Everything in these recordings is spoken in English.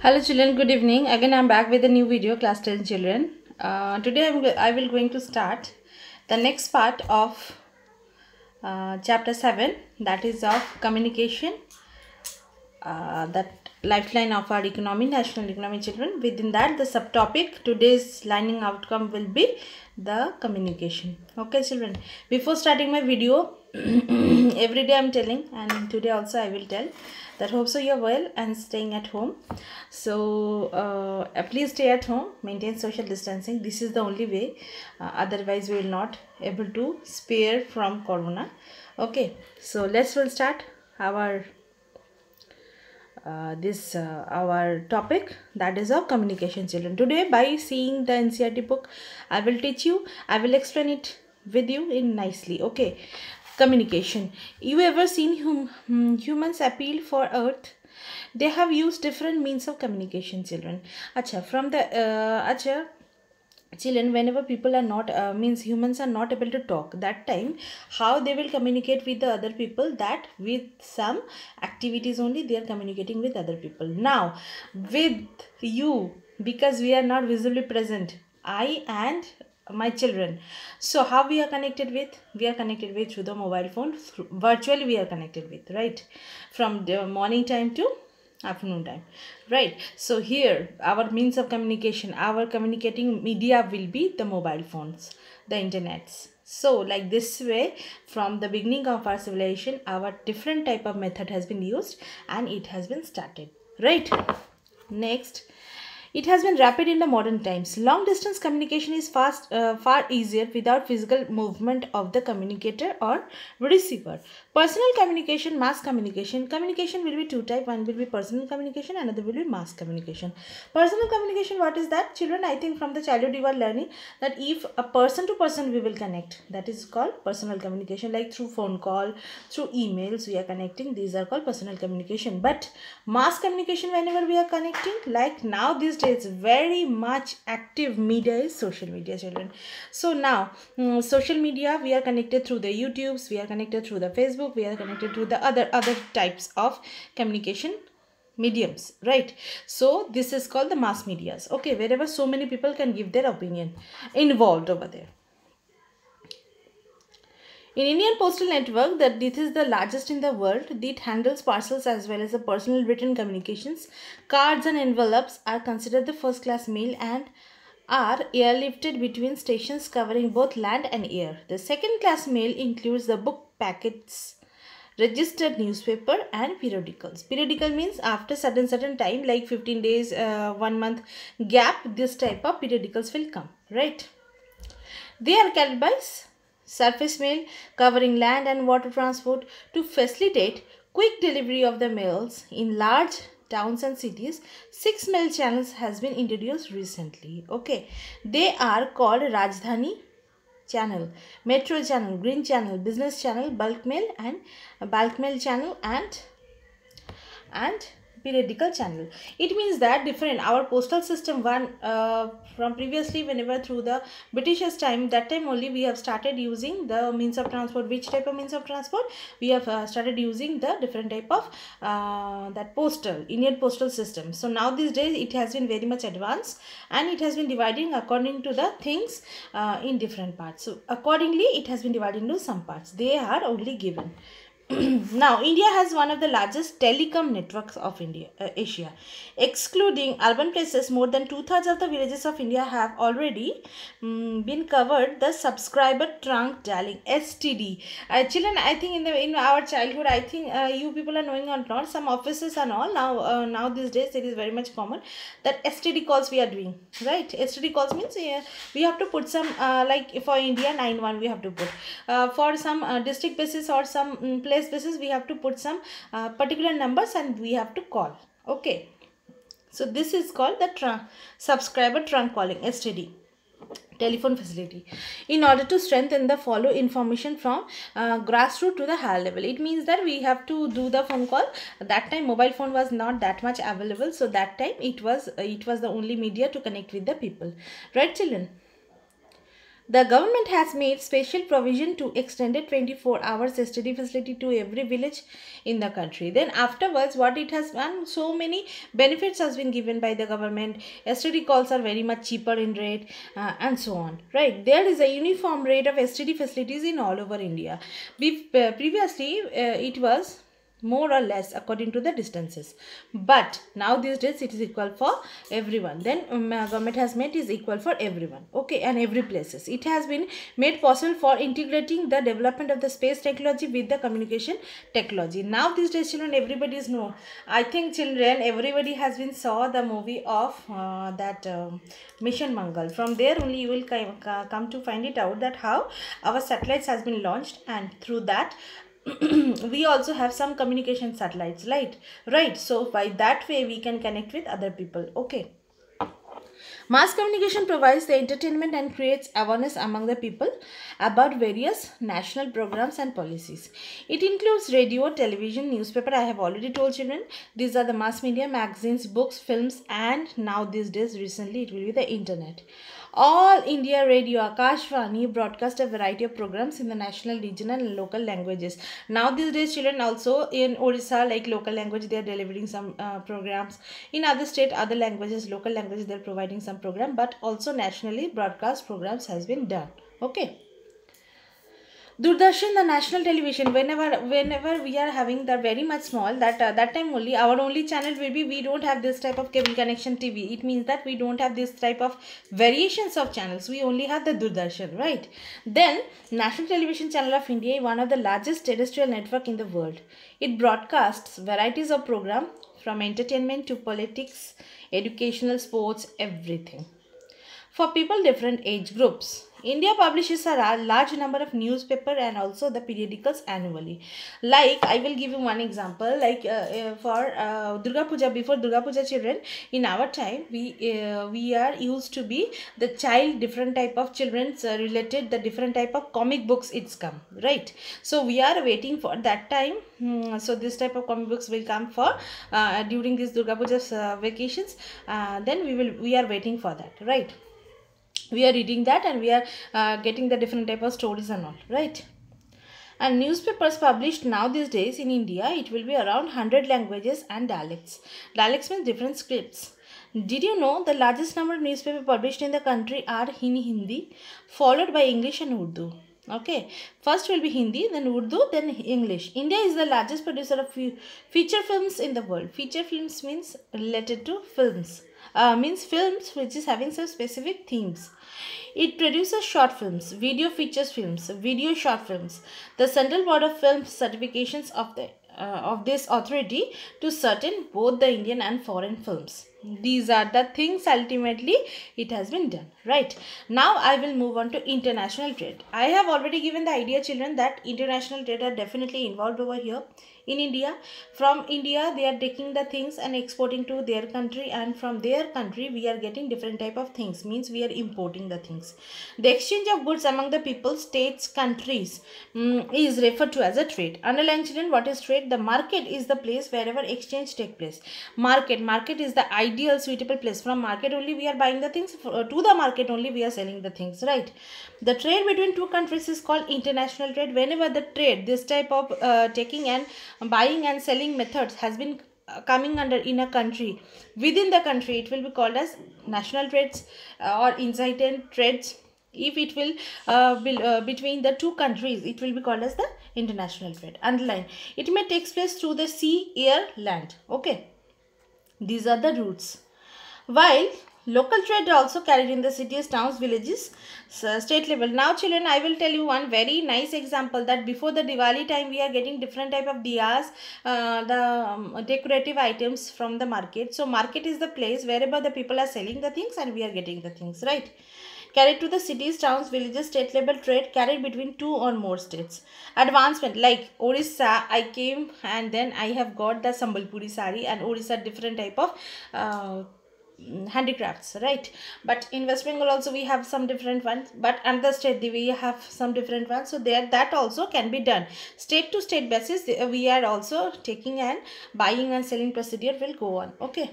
Hello children, good evening. Again I'm back with a new video, class 10 children. Today I will going to start the next part of chapter 7, that is of communication, that lifeline of our economy, national economy children. Within that, the subtopic, today's learning outcome will be the communication. Okay children, before starting my video, every day I'm telling, and today also I will tell that hope so you're well and staying at home. So please stay at home, maintain social distancing. This is the only way, otherwise we will not able to spare from corona. Okay, so let's will start our our topic, that is of communication children. Today, by seeing the NCERT book, I will teach you, I will explain it with you in nicely. Okay, communication. You ever seen humans appeal for earth? They have used different means of communication children. Acha, from the children, whenever people are not means humans are not able to talk, that time how they will communicate with the other people, that with some activities only they are communicating with other people. Now with you, because we are not visibly present, I and my children, so how we are connected with, we are connected with through the mobile phone, virtually we are connected with, right, from the morning time to afternoon time, right? So here our means of communication, our communicating media will be the mobile phones, the internets. So like this way, from the beginning of our civilization, our different type of method has been used and it has been started, right? Next, it has been rapid in the modern times. Long distance communication is far easier without physical movement of the communicator or receiver. Personal communication, mass communication. Communication will be two types. One will be personal communication, another will be mass communication. Personal communication, what is that? Children, I think from the childhood you are learning that if a person to person we will connect, that is called personal communication, like through phone call, through emails we are connecting. These are called personal communication. But mass communication, whenever we are connecting, like now these days very much active media is social media children. So now social media, we are connected through the YouTubes, we are connected through the Facebook, we are connected to the other types of communication mediums, right? So this is called the mass medias. Okay, wherever so many people can give their opinion involved over there. In Indian Postal Network, that this is the largest in the world. It handles parcels as well as the personal written communications. Cards and envelopes are considered the first class mail and are airlifted between stations covering both land and air. The second class mail includes the book packets, registered newspaper and periodicals. Periodical means after certain time, like 15 days, 1 month gap, this type of periodicals will come, right? They are carried by surface mail covering land and water transport to facilitate quick delivery of the mails in large towns and cities. 6 mail channels has been introduced recently. Okay, they are called Rajdhani channel, Metro channel, Green channel, Business channel, bulk mail channel, and periodical channel. It means that different our postal system, one from previously, whenever through the Britishers time, that time only we have started using the means of transport. Which type of means of transport? We have started using the different type of that postal, Indian postal system. So now these days it has been very much advanced and it has been dividing according to the things in different parts. So accordingly it has been divided into some parts, they are only given. Now, India has one of the largest telecom networks of Asia. Excluding urban places, more than 2/3 of the villages of India have already been covered the subscriber trunk dialing, STD. Children, I think in our childhood, I think you people are knowing or not, some offices and all now these days it is very much common that STD calls we are doing, right? STD calls means we have to put some like for India 91 we have to put for some district basis or some place basis we have to put some particular numbers and we have to call. Okay, so this is called the subscriber trunk calling, STD telephone facility, in order to strengthen the follow information from grassroots to the higher level. It means that we have to do the phone call. That time mobile phone was not that much available, so that time it was the only media to connect with the people, right children? The government has made special provision to extended 24 hours STD facility to every village in the country. Then afterwards, what it has done, so many benefits has been given by the government. STD calls are very much cheaper in rate, and so on. Right, there is a uniform rate of STD facilities in all over India. Previously, it was more or less according to the distances, but now these days it is equal for everyone. Then government has made is equal for everyone, okay, and every places. It has been made possible for integrating the development of the space technology with the communication technology. Now these days, children, everybody is know, I think children, everybody has been saw the movie of that Mission Mangal. From there only you will come to find it out that how our satellites has been launched, and through that we also have some communication satellites, right. So by that way we can connect with other people, okay. Mass communication provides the entertainment and creates awareness among the people about various national programs and policies. It includes radio, television, newspaper. I have already told children, these are the mass media, magazines, books, films, and now these days recently it will be the internet. All India Radio, Akashvani broadcast a variety of programs in the national, regional and local languages. Now these days, children, also in Odisha, like local language, they are delivering some programs. In other state, other languages, local languages, they are providing some program, but also nationally broadcast programs has been done, okay. Doordarshan, the national television, whenever we are having the very much small, that time only our only channel will be, we don't have this type of cable connection TV. It means that we don't have this type of variations of channels. We only have the Doordarshan, right? Then National Television Channel of India is one of the largest terrestrial network in the world. It broadcasts varieties of program from entertainment to politics, educational, sports, everything. For people different age groups, India publishes a large number of newspaper and also the periodicals annually. Like I will give you one example. Like for Durga Puja, before Durga Puja, children, in our time we are used to be the child different type of children's related the different type of comic books it's come, right. So we are waiting for that time. So this type of comic books will come for during this Durga Puja vacations. Then we are waiting for that, right. We are reading that and we are getting the different type of stories and all, right. And newspapers published now these days in India, it will be around 100 languages and dialects. Dialects means different scripts. Did you know the largest number of newspapers published in the country are in Hindi, followed by English and Urdu? Okay, first will be Hindi, then Urdu, then English. India is the largest producer of feature films in the world. Feature films means related to films. Means films which is having some specific themes. It produces short films, video features films, video short films. The Central Board of Film certifications of this authority to certain both the Indian and foreign films. These are the things ultimately it has been done, right. Now I will move on to international trade. I have already given the idea, children, that international trade are definitely involved over here in India. From India they are taking the things and exporting to their country, and from their country we are getting different type of things, means we are importing the things. The exchange of goods among the people, states, countries is referred to as a trade. Underline, children, what is trade? The market is the place wherever exchange take place. Market is the ideal suitable place. From market only we are buying the things, to the market only we are selling the things, right. The trade between two countries is called international trade. Whenever the trade, this type of taking and buying and selling methods has been coming under in a country, within the country, it will be called as national trades or incitant trades. If it will be between the two countries, it will be called as the international trade. Underline, it may take place through the sea, air, land, okay. These are the routes. While local trade also carried in the cities, towns, villages, state level. Now children, I will tell you one very nice example, that before the Diwali time we are getting different type of diyas, the decorative items from the market. So market is the place wherever the people are selling the things and we are getting the things, right. Carried to the cities, towns, villages, state level trade carried between two or more states. Advancement, like Orissa, I came and then I have got the Sambalpuri sari, and Orissa different type of handicrafts, right. But in West Bengal also we have some different ones, but another state we have some different ones. So there that also can be done. State to state basis we are also taking and buying and selling procedure will go on, okay.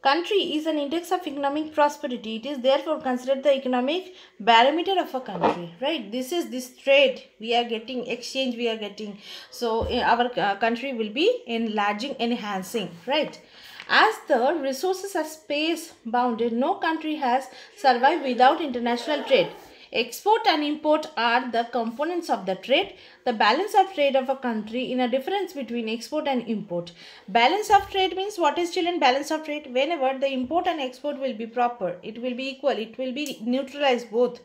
Country is an index of economic prosperity. It is therefore considered the economic barometer of a country, right? This trade we are getting, exchange we are getting. So our country will be enlarging, enhancing, right? As the resources are space bounded, no country has survived without international trade. Export and import are the components of the trade. The balance of trade of a country in a difference between export and import. Balance of trade means what is, children? Balance of trade, whenever the import and export will be proper, it will be equal, it will be neutralized both,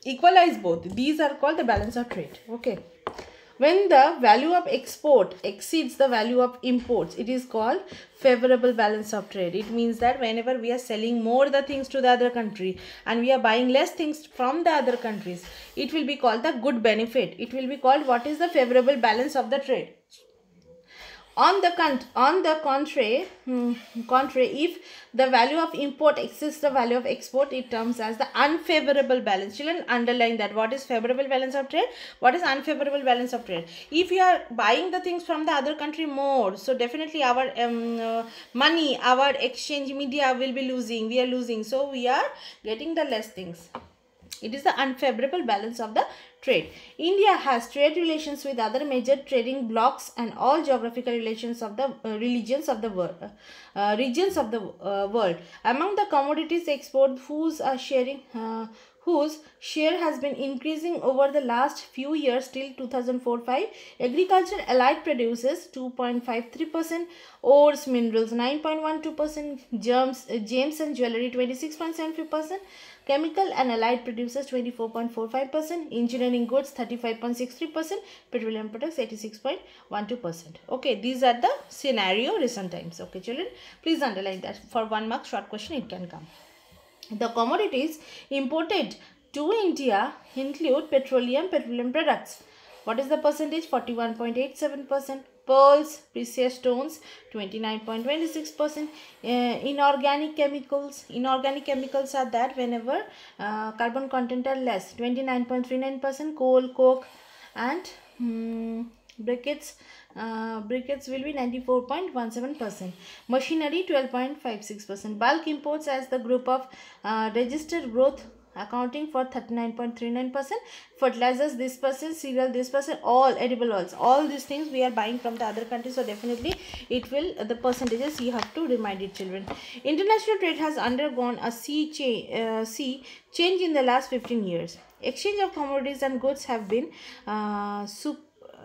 equalize both. These are called the balance of trade. Okay. When the value of export exceeds the value of imports, it is called favorable balance of trade. It means that whenever we are selling more the things to the other country and we are buying less things from the other countries, it will be called the good benefit. It will be called what is the favorable balance of the trade. On the contrary, if the value of import exceeds the value of export, it comes as the unfavorable balance. Children, underline that. What is favorable balance of trade? What is unfavorable balance of trade? If you are buying the things from the other country more, so definitely our money, our exchange media will be losing. We are losing. So we are getting the less things. It is the unfavorable balance of the trade. India has trade relations with other major trading blocks and all geographical relations of the regions of the world. Among the commodities export, whose share has been increasing over the last few years till 2004-5. Agriculture allied produces 2.53%, ores, minerals 9.12%, gems and jewelry 26.75%, chemical and allied producers 24.45%, engineering goods 35.63%, petroleum products 86.12%. Okay, these are the scenario recent times. Okay, children, please underline that. For 1 mark short question it can come. The commodities imported to India include petroleum products. What is the percentage? 41.87%. Pearls, precious stones 29.26%. Inorganic chemicals are that whenever carbon content are less, 29.39%. Coal, coke and briquettes will be 94.17%. Machinery 12.56%. Bulk imports as the group of registered growth accounting for 39.39%. Fertilizers this percent, cereal this percent, all edible oils, all these things we are buying from the other countries. So definitely it will, the percentages you have to remind it, children. International trade has undergone a sea change in the last 15 years. Exchange of commodities and goods have been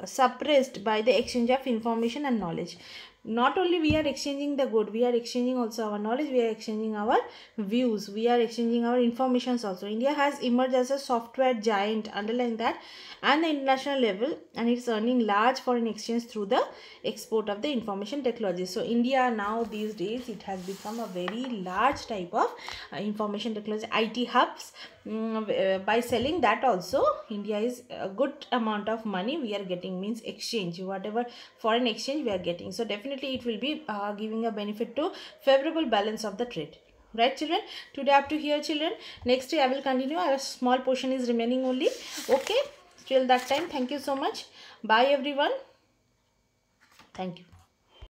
suppressed by the exchange of information and knowledge. Not only we are exchanging the good, we are exchanging also our knowledge, we are exchanging our views, we are exchanging our informations also. India has emerged as a software giant, underline that, and the international level, and it's earning large foreign exchange through the export of the information technology. So India now these days, it has become a very large type of information technology, IT hubs. By selling that also, India is a good amount of money we are getting, means exchange, whatever foreign exchange we are getting. So definitely it will be giving a benefit to favorable balance of the trade. Right, children? Today up to here, children. Next day I will continue. A small portion is remaining only. Okay, till that time, thank you so much. Bye everyone. Thank you.